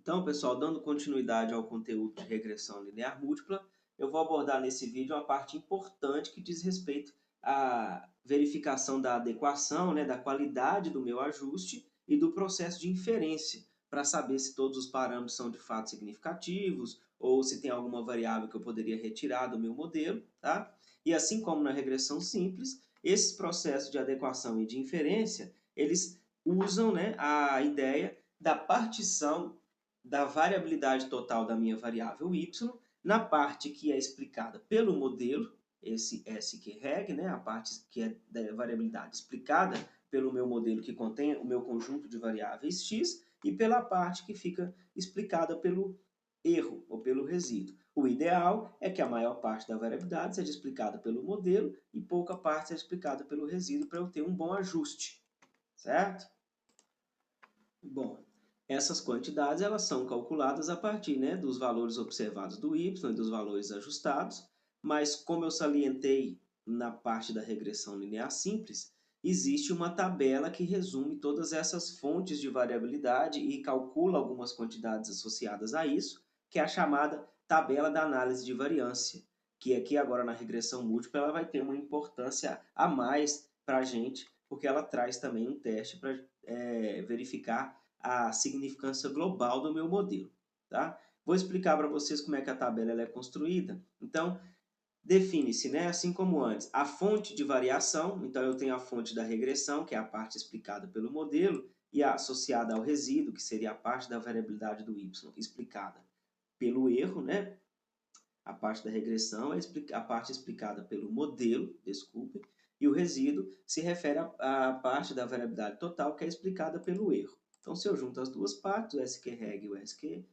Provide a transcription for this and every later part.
Então, pessoal, dando continuidade ao conteúdo de regressão linear múltipla, eu vou abordar nesse vídeo uma parte importante que diz respeito à verificação da adequação, né, da qualidade do meu ajuste e do processo de inferência, para saber se todos os parâmetros são de fato significativos ou se tem alguma variável que eu poderia retirar do meu modelo, tá? E assim como na regressão simples, esses processos de adequação e de inferência, eles usam, né, a ideia da partição da variabilidade total da minha variável y, na parte que é explicada pelo modelo, esse SQREG, né, a parte que é da variabilidade explicada pelo meu modelo que contém o meu conjunto de variáveis x, e pela parte que fica explicada pelo erro ou pelo resíduo. O ideal é que a maior parte da variabilidade seja explicada pelo modelo e pouca parte seja explicada pelo resíduo para eu ter um bom ajuste, certo? Bom, essas quantidades elas são calculadas a partir, né, dos valores observados do y e dos valores ajustados, mas como eu salientei na parte da regressão linear simples, existe uma tabela que resume todas essas fontes de variabilidade e calcula algumas quantidades associadas a isso, que é a chamada tabela da análise de variância, que aqui agora na regressão múltipla ela vai ter uma importância a mais para a gente, porque ela traz também um teste para verificar a significância global do meu modelo, tá? Vou explicar para vocês como é que a tabela ela é construída. Então, define-se, né, assim como antes, a fonte de variação. Então, eu tenho a fonte da regressão, que é a parte explicada pelo modelo, e a associada ao resíduo, que seria a parte da variabilidade do y, explicada pelo erro, né? A parte da regressão é a parte explicada pelo modelo, desculpe, e o resíduo se refere à parte da variabilidade total que é explicada pelo erro. Então, se eu junto as duas partes, o SQREG e o SQ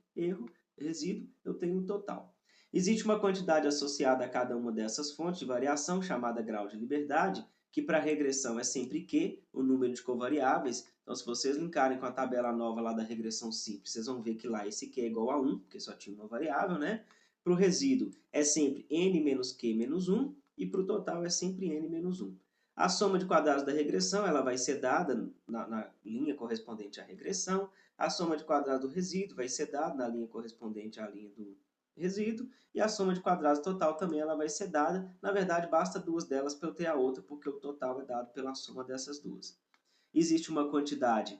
resíduo, eu tenho o total. Existe uma quantidade associada a cada uma dessas fontes de variação, chamada grau de liberdade, que para regressão é sempre Q, o número de covariáveis. Então, se vocês linkarem com a tabela nova lá da regressão simples, vocês vão ver que lá esse Q é igual a 1, porque só tinha uma variável, né? Para o resíduo é sempre n menos q menos 1 e para o total é sempre n menos 1. A soma de quadrados da regressão ela vai ser dada na linha correspondente à regressão, a soma de quadrados do resíduo vai ser dada na linha correspondente à linha do resíduo, e a soma de quadrados total também ela vai ser dada. Na verdade, basta duas delas para eu ter a outra, porque o total é dado pela soma dessas duas. Existe uma quantidade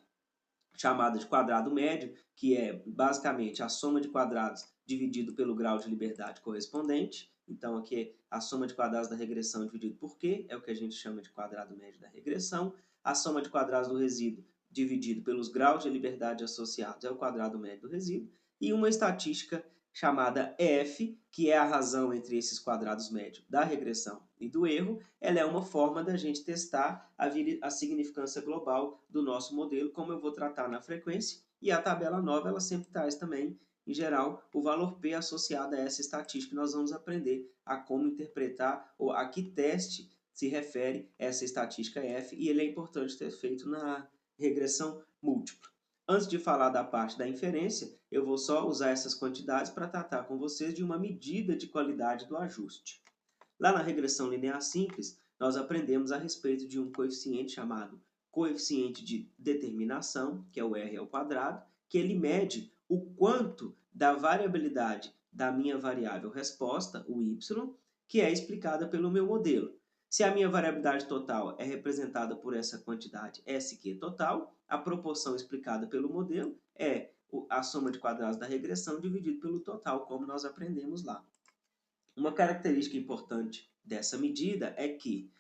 chamada de quadrado médio, que é basicamente a soma de quadrados dividido pelo grau de liberdade correspondente. Então, aqui é a soma de quadrados da regressão dividido por Q, é o que a gente chama de quadrado médio da regressão. A soma de quadrados do resíduo dividido pelos graus de liberdade associados é o quadrado médio do resíduo. E uma estatística chamada F, que é a razão entre esses quadrados médios da regressão e do erro, ela é uma forma da gente testar a significância global do nosso modelo, como eu vou tratar na frequência, e a tabela nova ela sempre traz também, em geral, o valor P associado a essa estatística. Nós vamos aprender a como interpretar ou a que teste se refere essa estatística F, e ele é importante ter feito na regressão múltipla. Antes de falar da parte da inferência, eu vou só usar essas quantidades para tratar com vocês de uma medida de qualidade do ajuste. Lá na regressão linear simples, nós aprendemos a respeito de um coeficiente chamado coeficiente de determinação, que é o R ao quadrado, que ele mede o quanto da variabilidade da minha variável resposta, o y, que é explicada pelo meu modelo. Se a minha variabilidade total é representada por essa quantidade SQ total, a proporção explicada pelo modelo é a soma de quadrados da regressão dividido pelo total, como nós aprendemos lá. Uma característica importante dessa medida é que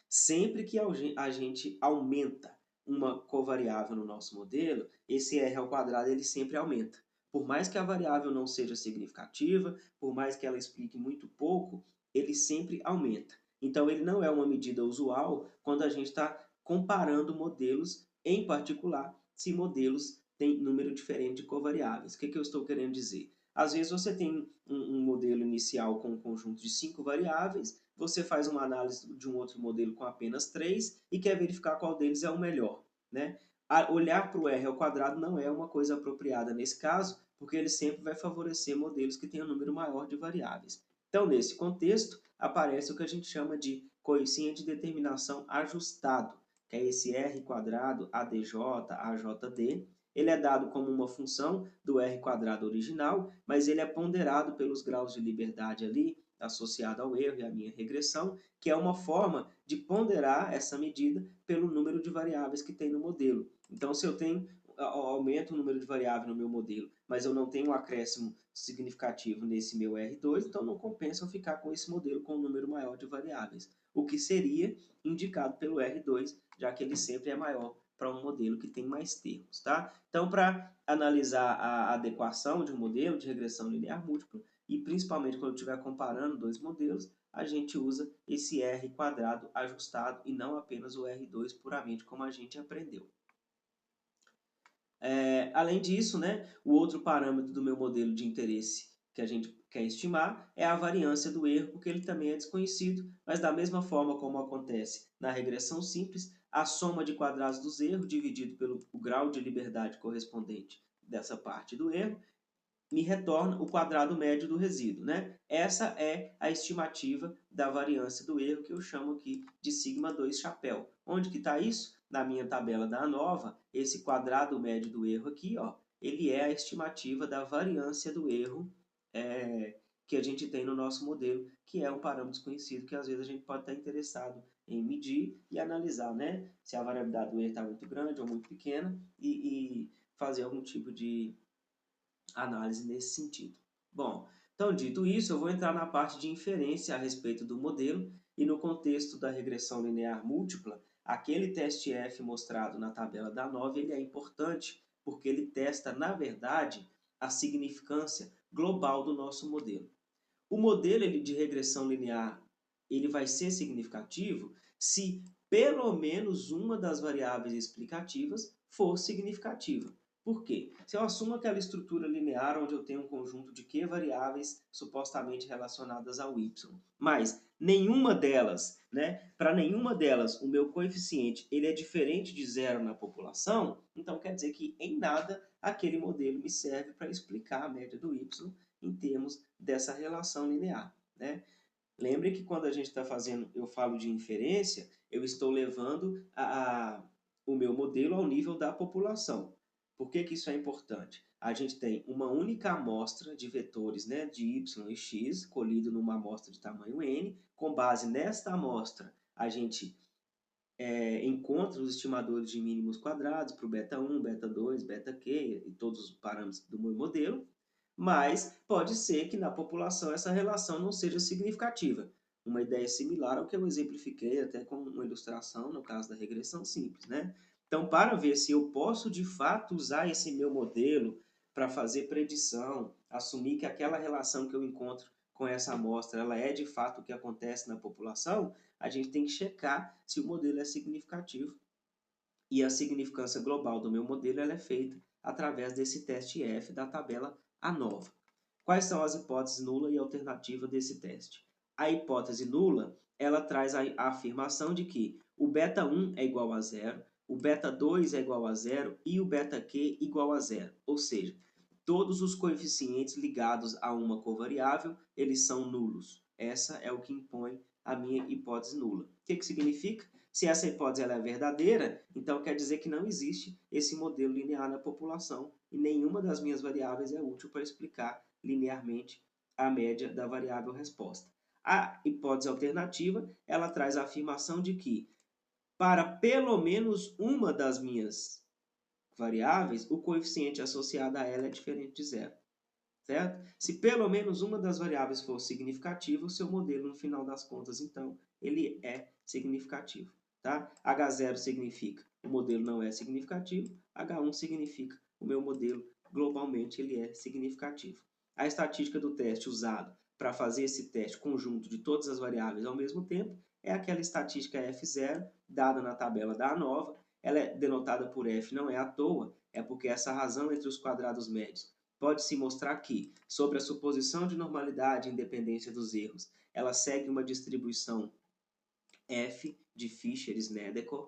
sempre que a gente aumenta uma covariável no nosso modelo, esse R ao quadrado ele sempre aumenta. Por mais que a variável não seja significativa, por mais que ela explique muito pouco, ele sempre aumenta. Então, ele não é uma medida usual quando a gente está comparando modelos, em particular, se modelos têm número diferente de covariáveis. O que eu estou querendo dizer? Às vezes você tem um modelo inicial com um conjunto de 5 variáveis, você faz uma análise de um outro modelo com apenas 3 e quer verificar qual deles é o melhor, né? Olhar para o R ao quadrado não é uma coisa apropriada nesse caso, porque ele sempre vai favorecer modelos que tenham um número maior de variáveis. Então, nesse contexto, aparece o que a gente chama de coeficiente de determinação ajustado, que é esse R quadrado, ADJ, AJD. ele é dado como uma função do R² original, mas ele é ponderado pelos graus de liberdade ali, associado ao erro e à minha regressão, que é uma forma de ponderar essa medida pelo número de variáveis que tem no modelo. Então, se eu tenho aumento o número de variáveis no meu modelo, mas eu não tenho um acréscimo significativo nesse meu R2, então não compensa eu ficar com esse modelo com um número maior de variáveis, o que seria indicado pelo R2, já que ele sempre é maior para um modelo que tem mais termos, tá? Então, para analisar a adequação de um modelo de regressão linear múltipla, e principalmente quando eu estiver comparando dois modelos, a gente usa esse R² ajustado e não apenas o R2 puramente como a gente aprendeu. Além disso, né, o outro parâmetro do meu modelo de interesse que a gente quer estimar é a variância do erro, porque ele também é desconhecido, mas da mesma forma como acontece na regressão simples, a soma de quadrados dos erros dividido pelo grau de liberdade correspondente dessa parte do erro me retorna o quadrado médio do resíduo, né? Essa é a estimativa da variância do erro que eu chamo aqui de σ2 chapéu. Onde que está isso? Na minha tabela da ANOVA, esse quadrado médio do erro aqui, ó, ele é a estimativa da variância do erro que a gente tem no nosso modelo, que é um parâmetro desconhecido que às vezes a gente pode estar interessado em medir e analisar, né? Se a variabilidade do erro está muito grande ou muito pequena e fazer algum tipo de análise nesse sentido. Bom, então dito isso, eu vou entrar na parte de inferência a respeito do modelo e no contexto da regressão linear múltipla, aquele teste F mostrado na tabela da ANOVA, ele é importante porque ele testa, na verdade, a significância global do nosso modelo. O modelo de regressão linear ele vai ser significativo se pelo menos uma das variáveis explicativas for significativa. Por quê? Se eu assumo aquela estrutura linear onde eu tenho um conjunto de Q variáveis supostamente relacionadas ao Y, mas nenhuma delas, né, para nenhuma delas o meu coeficiente ele é diferente de zero na população, então quer dizer que em nada aquele modelo me serve para explicar a média do Y em termos dessa relação linear, né? Lembre que quando a gente está fazendo, eu falo de inferência, eu estou levando o meu modelo ao nível da população. Por que que isso é importante? A gente tem uma única amostra de vetores, né, de y e x, colhido numa amostra de tamanho n. Com base nesta amostra, a gente encontra os estimadores de mínimos quadrados para o beta 1, beta 2, beta q e todos os parâmetros do meu modelo. Mas pode ser que na população essa relação não seja significativa. Uma ideia similar ao que eu exemplifiquei até com uma ilustração no caso da regressão simples, né? Então, para ver se eu posso de fato usar esse meu modelo para fazer predição, assumir que aquela relação que eu encontro com essa amostra, ela é de fato o que acontece na população, a gente tem que checar se o modelo é significativo. E a significância global do meu modelo ela é feita através desse teste F da tabela ANOVA. Quais são as hipóteses nula e alternativa desse teste? A hipótese nula, ela traz a afirmação de que o beta 1 é igual a zero, o beta 2 é igual a zero e o beta q igual a zero. Ou seja, todos os coeficientes ligados a uma covariável, eles são nulos. Essa é o que impõe a minha hipótese nula. O que significa? Se essa hipótese ela é verdadeira, então quer dizer que não existe esse modelo linear na população e nenhuma das minhas variáveis é útil para explicar linearmente a média da variável resposta. A hipótese alternativa, ela traz a afirmação de que para pelo menos uma das minhas variáveis, o coeficiente associado a ela é diferente de zero. Certo? Se pelo menos uma das variáveis for significativa, o seu modelo, no final das contas, então, ele é significativo. Tá? H0 significa o modelo não é significativo, H1 significa o meu modelo, globalmente, ele é significativo. A estatística do teste usada para fazer esse teste conjunto de todas as variáveis ao mesmo tempo é aquela estatística F0, dada na tabela da ANOVA. Ela é denotada por F, não é à toa, é porque essa razão entre os quadrados médios pode-se mostrar que, sobre a suposição de normalidade e independência dos erros, ela segue uma distribuição F de Fisher-Snedeker,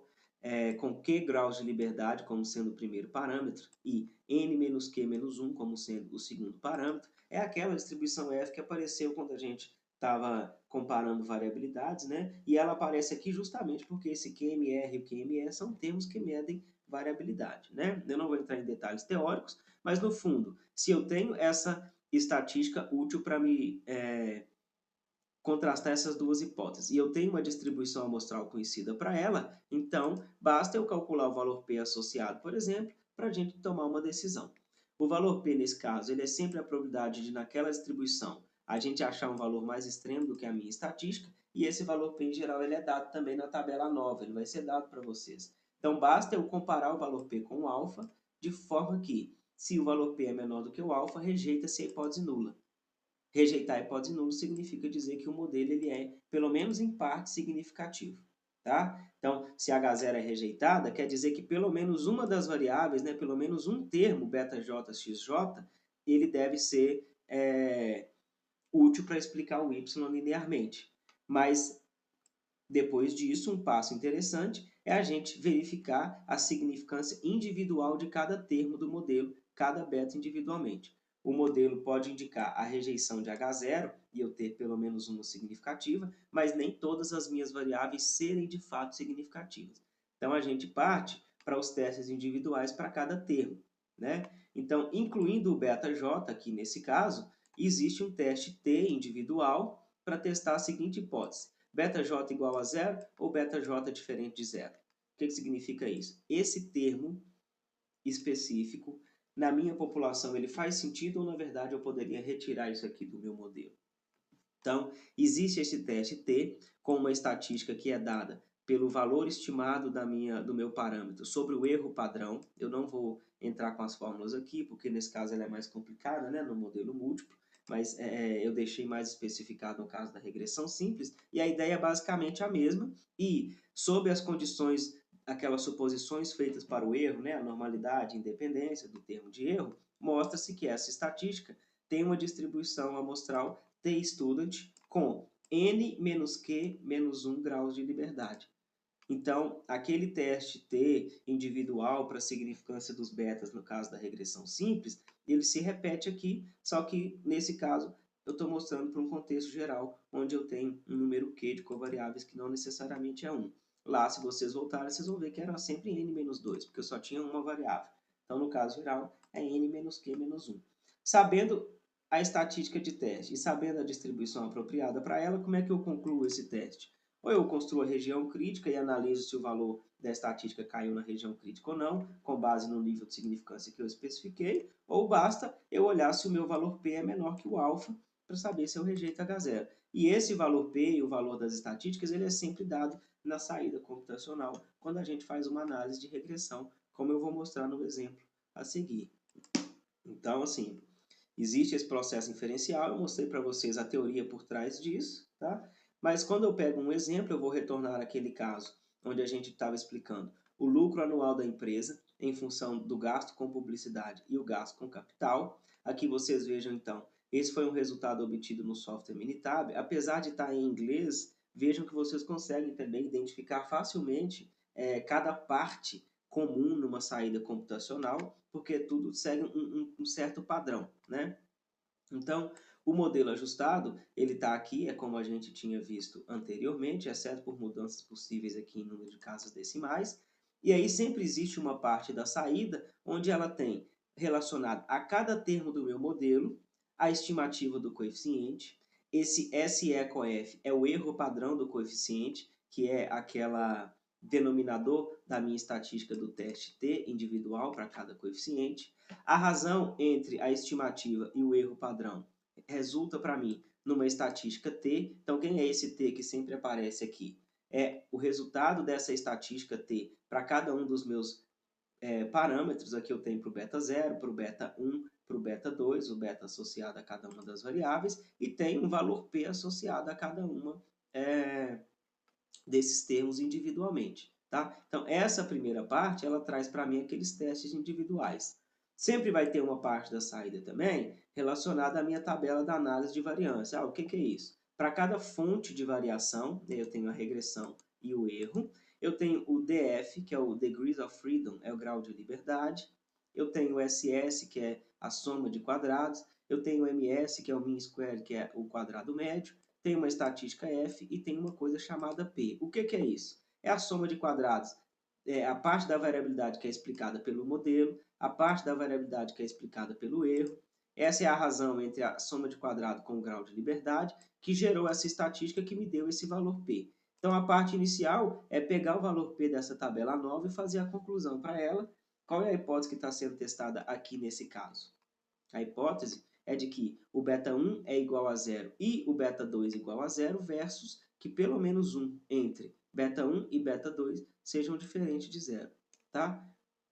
com Q graus de liberdade como sendo o primeiro parâmetro e N menos Q menos 1 como sendo o segundo parâmetro. É aquela distribuição F que apareceu quando a gente estava comparando variabilidades, né? E ela aparece aqui justamente porque esse QMR e o QME são termos que medem variabilidade, né? Eu não vou entrar em detalhes teóricos, mas no fundo, se eu tenho essa estatística útil para me contrastar essas duas hipóteses, e eu tenho uma distribuição amostral conhecida para ela, então basta eu calcular o valor P associado, por exemplo, para a gente tomar uma decisão. O valor P, nesse caso, ele é sempre a probabilidade de, naquela distribuição, a gente achar um valor mais extremo do que a minha estatística, e esse valor P, em geral, ele é dado também na tabela nova, ele vai ser dado para vocês. Então, basta eu comparar o valor P com o alfa, de forma que, se o valor P é menor do que o alfa, rejeita-se a hipótese nula. Rejeitar a hipótese nula significa dizer que o modelo ele é, pelo menos em parte, significativo. Tá? Então, se H0 é rejeitada, quer dizer que pelo menos uma das variáveis, né, pelo menos um termo βj,xj, ele deve ser útil para explicar o y linearmente. Mas, depois disso, um passo interessante é a gente verificar a significância individual de cada termo do modelo, cada beta individualmente. O modelo pode indicar a rejeição de H0 e eu ter pelo menos uma significativa, mas nem todas as minhas variáveis serem de fato significativas. Então a gente parte para os testes individuais para cada termo, né? Então, incluindo o beta-j aqui nesse caso, existe um teste T individual para testar a seguinte hipótese: beta-j igual a zero ou beta-j diferente de zero. O que significa isso? Esse termo específico, na minha população, ele faz sentido ou, na verdade, eu poderia retirar isso aqui do meu modelo? Então, existe esse teste T com uma estatística que é dada pelo valor estimado do meu parâmetro sobre o erro padrão. Eu não vou entrar com as fórmulas aqui, porque nesse caso ela é mais complicada, né, no modelo múltiplo, mas eu deixei mais especificado no caso da regressão simples, e a ideia é basicamente a mesma, e sob as condições, aquelas suposições feitas para o erro, né, a normalidade, a independência do termo de erro, mostra-se que essa estatística tem uma distribuição amostral T-student com n-q-1 graus de liberdade. Então, aquele teste T individual para a significância dos betas, no caso da regressão simples, ele se repete aqui, só que nesse caso eu estou mostrando para um contexto geral, onde eu tenho um número Q de covariáveis que não necessariamente é 1. Lá, se vocês voltarem, vocês vão ver que era sempre n-2, porque eu só tinha uma variável. Então, no caso geral, é n-q-1. Sabendo a estatística de teste e sabendo a distribuição apropriada para ela, como é que eu concluo esse teste? Ou eu construo a região crítica e analiso se o valor da estatística caiu na região crítica ou não, com base no nível de significância que eu especifiquei, ou basta eu olhar se o meu valor P é menor que o alfa para saber se eu rejeito H0. E esse valor P e o valor das estatísticas, ele é sempre dado na saída computacional, quando a gente faz uma análise de regressão, como eu vou mostrar no exemplo a seguir. Então, assim, existe esse processo inferencial, eu mostrei para vocês a teoria por trás disso, tá? Mas quando eu pego um exemplo, eu vou retornar àquele caso onde a gente estava explicando o lucro anual da empresa em função do gasto com publicidade e o gasto com capital. Aqui vocês vejam, então, esse foi um resultado obtido no software Minitab. Apesar de estar em inglês, vejam que vocês conseguem também identificar facilmente cada parte comum numa saída computacional, porque tudo segue um certo padrão, né? Então, o modelo ajustado, ele está aqui, é como a gente tinha visto anteriormente, exceto por mudanças possíveis aqui em número de casas decimais. E aí sempre existe uma parte da saída onde ela tem relacionado a cada termo do meu modelo a estimativa do coeficiente. Esse SECOF é o erro padrão do coeficiente, que é aquela denominador da minha estatística do teste T individual para cada coeficiente. A razão entre a estimativa e o erro padrão resulta para mim numa estatística T. Então, quem é esse T que sempre aparece aqui? É o resultado dessa estatística T para cada um dos meus parâmetros. Aqui eu tenho para o beta 0, para o beta 1, para o beta 2, o beta associado a cada uma das variáveis, e tem um valor P associado a cada uma desses termos individualmente. Tá? Então, essa primeira parte, ela traz para mim aqueles testes individuais. Sempre vai ter uma parte da saída também relacionada à minha tabela da análise de variância. Ah, o que é isso? Para cada fonte de variação, eu tenho a regressão e o erro. Eu tenho o DF, que é o Degrees of Freedom, é o grau de liberdade. Eu tenho o SS, que é a soma de quadrados. Eu tenho o MS, que é o mean square, que é o quadrado médio. Tem uma estatística F e tem uma coisa chamada P. O que é isso? É a soma de quadrados a parte da variabilidade que é explicada pelo modelo, a parte da variabilidade que é explicada pelo erro. Essa é a razão entre a soma de quadrado com o grau de liberdade que gerou essa estatística que me deu esse valor P. Então, a parte inicial é pegar o valor P dessa tabela nova e fazer a conclusão para ela. Qual é a hipótese que está sendo testada aqui nesse caso? A hipótese é de que o beta 1 é igual a zero e o beta 2 igual a zero versus que pelo menos um entre beta 1 e beta 2 sejam diferentes de zero, tá?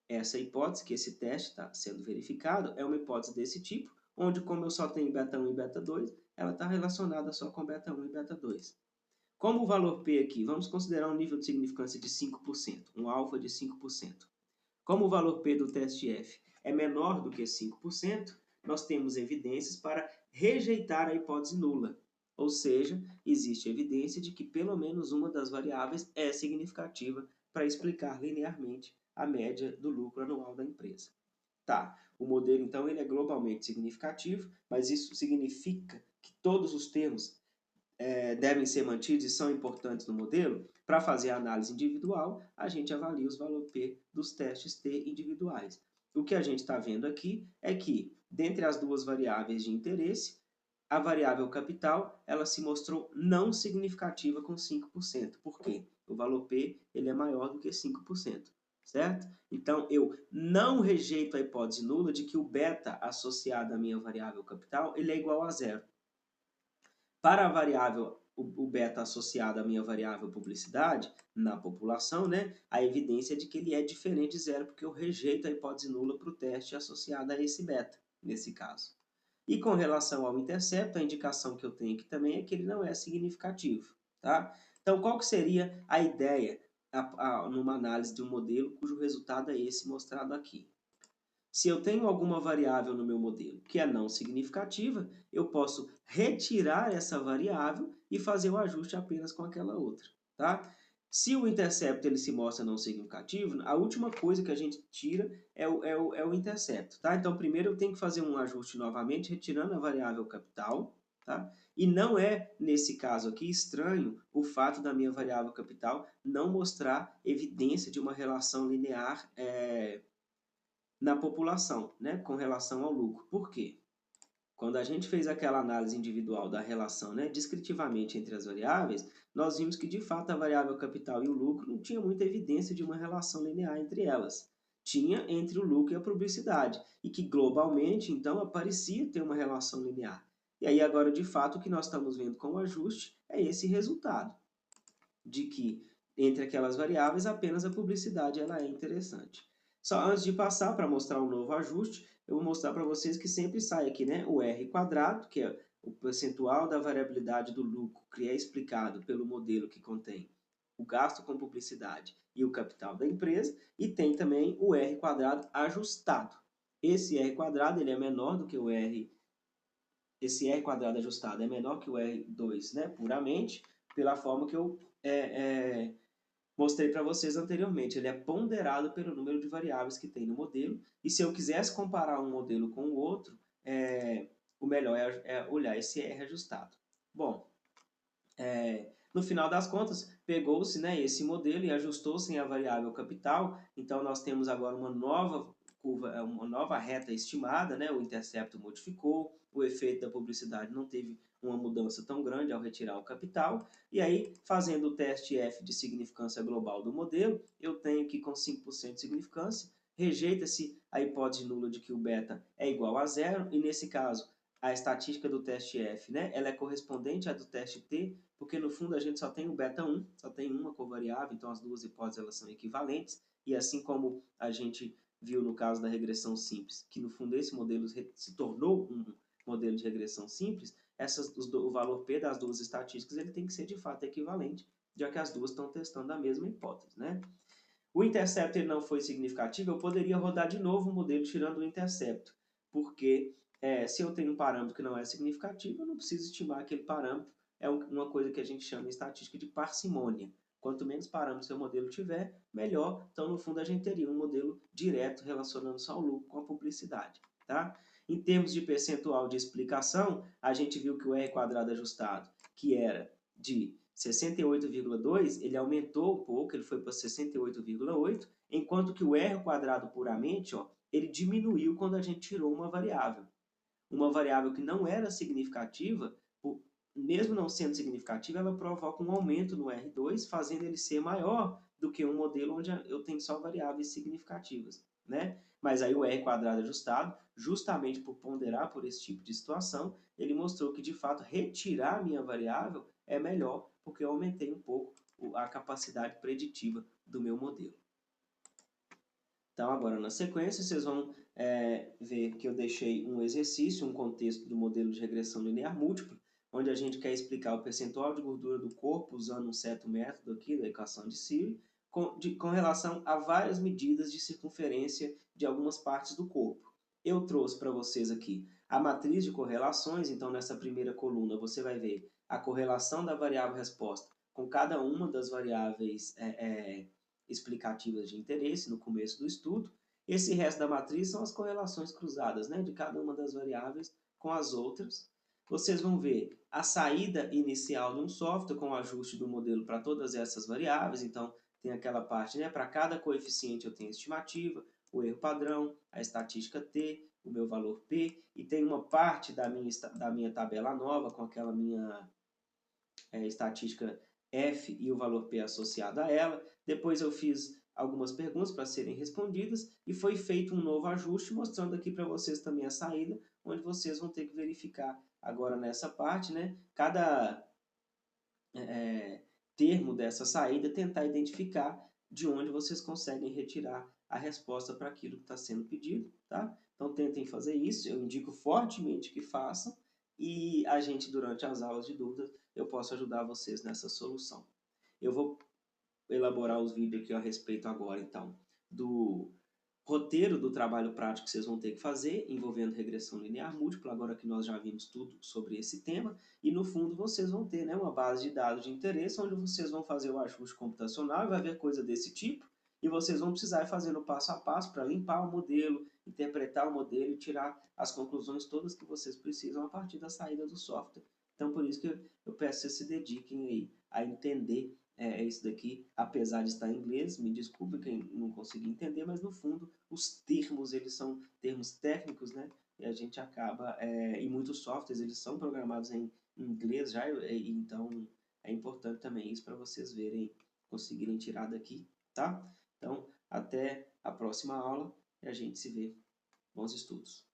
Essa hipótese, que esse teste está sendo verificado, é uma hipótese desse tipo, onde como eu só tenho beta 1 e beta 2, ela está relacionada só com beta 1 e beta 2. Como o valor P aqui, vamos considerar um nível de significância de 5%, um alfa de 5%. Como o valor P do teste F é menor do que 5%, nós temos evidências para rejeitar a hipótese nula. Ou seja, existe evidência de que pelo menos uma das variáveis é significativa para explicar linearmente a média do lucro anual da empresa. Tá, o modelo então ele é globalmente significativo, mas isso significa que todos os termos devem ser mantidos e são importantes no modelo. Para fazer a análise individual, a gente avalia os valores P dos testes T individuais. O que a gente está vendo aqui é que, dentre as duas variáveis de interesse, a variável capital ela se mostrou não significativa com 5%. Por quê? O valor P ele é maior do que 5%. Certo? Então, eu não rejeito a hipótese nula de que o beta associado à minha variável capital ele é igual a zero. Para a variável, o beta associado à minha variável publicidade, na população, né, a evidência é de que ele é diferente de zero, porque eu rejeito a hipótese nula para o teste associado a esse beta, nesse caso. E com relação ao intercepto, a indicação que eu tenho aqui também é que ele não é significativo. Tá? Então, qual que seria a ideia numa análise de um modelo cujo resultado é esse mostrado aqui? Se eu tenho alguma variável no meu modelo que é não significativa, eu posso retirar essa variável e fazer o ajuste apenas com aquela outra, tá? Se o intercepto ele se mostra não significativo, a última coisa que a gente tira é o intercepto, tá? Então, primeiro eu tenho que fazer um ajuste novamente, retirando a variável capital, tá? E não é, nesse caso aqui, estranho o fato da minha variável capital não mostrar evidência de uma relação linear na população, né, com relação ao lucro. Por quê? Quando a gente fez aquela análise individual da relação, né, descritivamente entre as variáveis, nós vimos que, de fato, a variável capital e o lucro não tinha muita evidência de uma relação linear entre elas. Tinha entre o lucro e a publicidade, e que, globalmente, então, aparecia ter uma relação linear. E aí, agora, de fato, o que nós estamos vendo com o ajuste é esse resultado, de que, entre aquelas variáveis, apenas a publicidade ela é interessante. Só antes de passar para mostrar um novo ajuste, eu vou mostrar para vocês que sempre sai aqui, né, o R quadrado, que é o percentual da variabilidade do lucro, que é explicado pelo modelo que contém o gasto com publicidade e o capital da empresa, e tem também o R quadrado ajustado. Esse R quadrado ele é menor do que o R, esse R quadrado ajustado é menor que o R2, né, puramente, pela forma que eu mostrei para vocês anteriormente. Ele é ponderado pelo número de variáveis que tem no modelo, e se eu quisesse comparar um modelo com o outro, o melhor é olhar esse R ajustado. Bom, no final das contas, pegou-se, né, esse modelo e ajustou-se a variável capital, então nós temos agora uma nova curva, uma nova reta estimada, né, o intercepto modificou, o efeito da publicidade não teve uma mudança tão grande ao retirar o capital, e aí, fazendo o teste F de significância global do modelo, eu tenho que com 5% de significância, rejeita-se a hipótese nula de que o beta é igual a zero, e nesse caso, a estatística do teste F, né, ela é correspondente à do teste T, porque no fundo a gente só tem o beta 1, só tem uma covariável, então as duas hipóteses elas são equivalentes, e assim como a gente viu no caso da regressão simples, que no fundo esse modelo se tornou um modelo de regressão simples, o valor P das duas estatísticas ele tem que ser de fato equivalente, já que as duas estão testando a mesma hipótese, né? O intercepto ele não foi significativo, eu poderia rodar de novo o modelo tirando o intercepto, porque se eu tenho um parâmetro que não é significativo, eu não preciso estimar aquele parâmetro, é uma coisa que a gente chama em estatística de parcimônia. Quanto menos parâmetros seu modelo tiver, melhor. Então, no fundo, a gente teria um modelo direto relacionando só o lucro com a publicidade. Tá? Em termos de percentual de explicação, a gente viu que o R quadrado ajustado, que era de 68,2, ele aumentou um pouco, ele foi para 68,8, enquanto que o R² puramente, ó, ele diminuiu quando a gente tirou uma variável. Uma variável que não era significativa, mesmo não sendo significativa, ela provoca um aumento no R2, fazendo ele ser maior do que um modelo onde eu tenho só variáveis significativas, né? Mas aí o R² ajustado, justamente por ponderar por esse tipo de situação, ele mostrou que, de fato, retirar a minha variável é melhor, porque eu aumentei um pouco a capacidade preditiva do meu modelo. Então, agora, na sequência, vocês vão ver que eu deixei um exercício, um contexto do modelo de regressão linear múltipla, onde a gente quer explicar o percentual de gordura do corpo usando um certo método aqui da equação de Seeley, com relação a várias medidas de circunferência de algumas partes do corpo. Eu trouxe para vocês aqui a matriz de correlações, então nessa primeira coluna você vai ver a correlação da variável resposta com cada uma das variáveis explicativas de interesse no começo do estudo. Esse resto da matriz são as correlações cruzadas, né, de cada uma das variáveis com as outras. Vocês vão ver a saída inicial de um software com o ajuste do modelo para todas essas variáveis. Então, tem aquela parte, né, para cada coeficiente eu tenho a estimativa, o erro padrão, a estatística T, o meu valor P, e tem uma parte da minha tabela nova com aquela minha estatística F e o valor P associado a ela. Depois eu fiz algumas perguntas para serem respondidas e foi feito um novo ajuste, mostrando aqui para vocês também a saída, onde vocês vão ter que verificar agora nessa parte, né, cada termo dessa saída, tentar identificar de onde vocês conseguem retirar a resposta para aquilo que está sendo pedido, tá? Então tentem fazer isso, eu indico fortemente que façam, e a gente, durante as aulas de dúvidas, eu posso ajudar vocês nessa solução. Eu vou elaborar os vídeos aqui a respeito agora, então, do roteiro do trabalho prático que vocês vão ter que fazer, envolvendo regressão linear múltipla, agora que nós já vimos tudo sobre esse tema, e no fundo vocês vão ter, né, uma base de dados de interesse, onde vocês vão fazer o ajuste computacional, vai haver coisa desse tipo, e vocês vão precisar ir fazendo passo a passo para limpar o modelo, interpretar o modelo e tirar as conclusões todas que vocês precisam a partir da saída do software. Então, por isso que eu peço que vocês se dediquem aí a entender isso daqui, apesar de estar em inglês, me desculpe quem não conseguiu entender, mas no fundo os termos, eles são termos técnicos, né? E a gente acaba, e muitos softwares, eles são programados em inglês já, então é importante também isso para vocês verem, conseguirem tirar daqui, tá? Então, até a próxima aula e a gente se vê. Bons estudos!